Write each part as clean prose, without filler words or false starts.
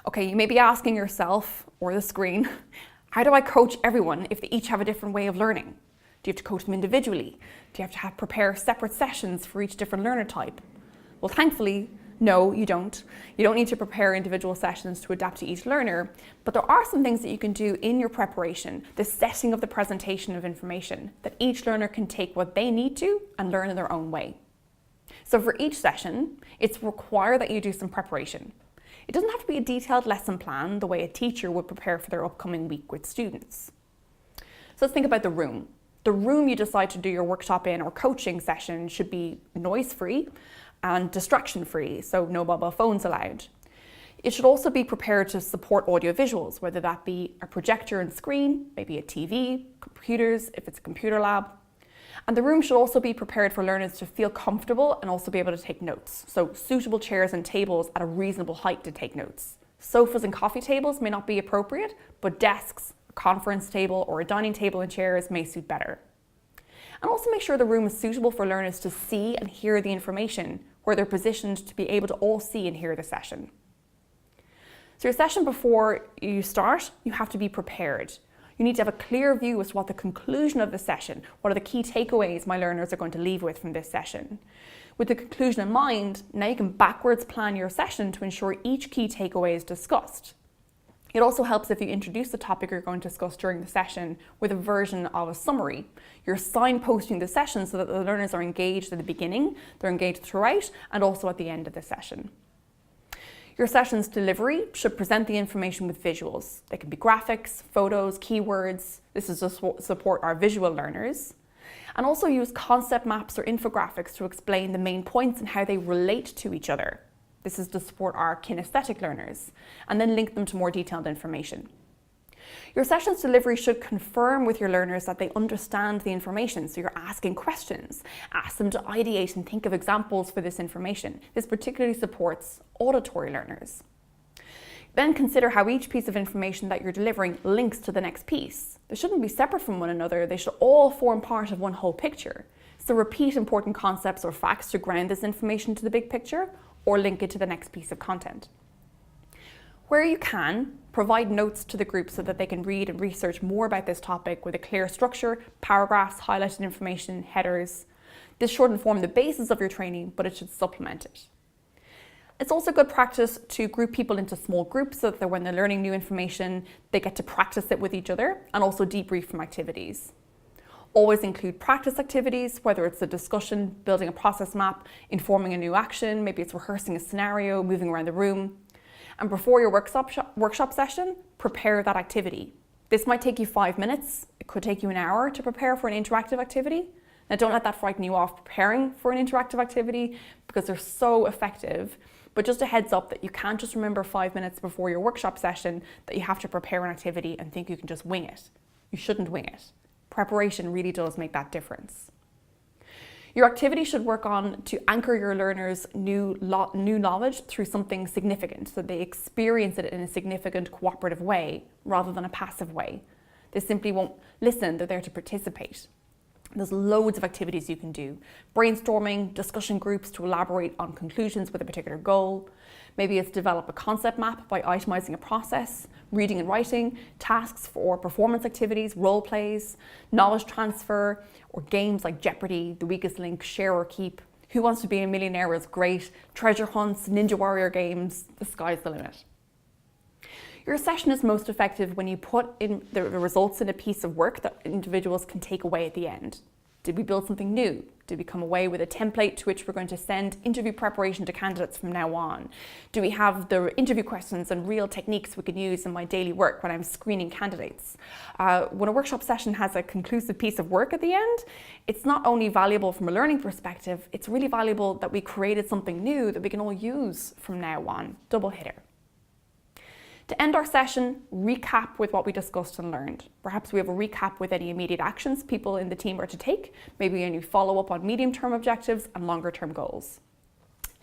Okay, you may be asking yourself, or the screen, how do I coach everyone if they each have a different way of learning? Do you have to coach them individually? Do you have to prepare separate sessions for each different learner type? Well, thankfully, no, you don't. You don't need to prepare individual sessions to adapt to each learner, but there are some things that you can do in your preparation, the setting of the presentation of information, that each learner can take what they need to and learn in their own way. So for each session, it's required that you do some preparation. It doesn't have to be a detailed lesson plan the way a teacher would prepare for their upcoming week with students. So let's think about the room. The room you decide to do your workshop in or coaching session should be noise-free and distraction-free, so no mobile phones allowed. It should also be prepared to support audio visuals, whether that be a projector and screen, maybe a TV, computers, if it's a computer lab. And the room should also be prepared for learners to feel comfortable and also be able to take notes. So suitable chairs and tables at a reasonable height to take notes. Sofas and coffee tables may not be appropriate, but desks, a conference table, or a dining table and chairs may suit better. And also make sure the room is suitable for learners to see and hear the information, where they're positioned to be able to all see and hear the session. So your session before you start, you have to be prepared. You need to have a clear view as to what the conclusion of the session, what are the key takeaways my learners are going to leave with from this session. With the conclusion in mind, now you can backwards plan your session to ensure each key takeaway is discussed. It also helps if you introduce the topic you're going to discuss during the session with a version of a summary. You're signposting the session so that the learners are engaged at the beginning, they're engaged throughout, and also at the end of the session. Your session's delivery should present the information with visuals. They can be graphics, photos, keywords. This is to support our visual learners. And also use concept maps or infographics to explain the main points and how they relate to each other. This is to support our kinesthetic learners, and then link them to more detailed information. Your session's delivery should confirm with your learners that they understand the information, so you're asking questions. Ask them to ideate and think of examples for this information. This particularly supports auditory learners. Then consider how each piece of information that you're delivering links to the next piece. They shouldn't be separate from one another, they should all form part of one whole picture. So repeat important concepts or facts to ground this information to the big picture, or link it to the next piece of content. Where you can, provide notes to the group so that they can read and research more about this topic with a clear structure, paragraphs, highlighted information, headers. This shouldn't form the basis of your training, but it should supplement it. It's also good practice to group people into small groups so that when they're learning new information, they get to practice it with each other and also debrief from activities. Always include practice activities, whether it's a discussion, building a process map, informing a new action, maybe it's rehearsing a scenario, moving around the room. And before your workshop session, prepare that activity. This might take you 5 minutes. It could take you an hour to prepare for an interactive activity. Now don't let that frighten you off preparing for an interactive activity because they're so effective. But just a heads up that you can't just remember 5 minutes before your workshop session that you have to prepare an activity and think you can just wing it. You shouldn't wing it. Preparation really does make that difference. Your activity should work on to anchor your learners' new knowledge through something significant, so they experience it in a significant cooperative way rather than a passive way. They simply won't listen, they're there to participate. There's loads of activities you can do. Brainstorming, discussion groups to elaborate on conclusions with a particular goal. Maybe it's develop a concept map by itemizing a process, reading and writing, tasks for performance activities, role plays, knowledge transfer, or games like Jeopardy, The Weakest Link, Share or Keep. Who Wants to Be a Millionaire is great. Treasure hunts, Ninja Warrior games, the sky's the limit. Your session is most effective when you put in the results in a piece of work that individuals can take away at the end. Did we build something new? Did we come away with a template to which we're going to send interview preparation to candidates from now on? Do we have the interview questions and real techniques we can use in my daily work when I'm screening candidates? When a workshop session has a conclusive piece of work at the end, it's not only valuable from a learning perspective, it's really valuable that we created something new that we can all use from now on. Double hitter. To end our session, recap with what we discussed and learned. Perhaps we have a recap with any immediate actions people in the team are to take, maybe any follow-up on medium-term objectives and longer-term goals.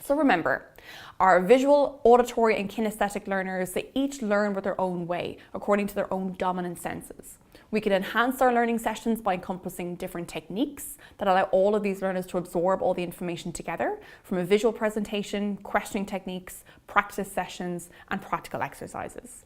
So remember, our visual, auditory and kinesthetic learners, they each learn with their own way, according to their own dominant senses. We can enhance our learning sessions by encompassing different techniques that allow all of these learners to absorb all the information together, from a visual presentation, questioning techniques, practice sessions and practical exercises.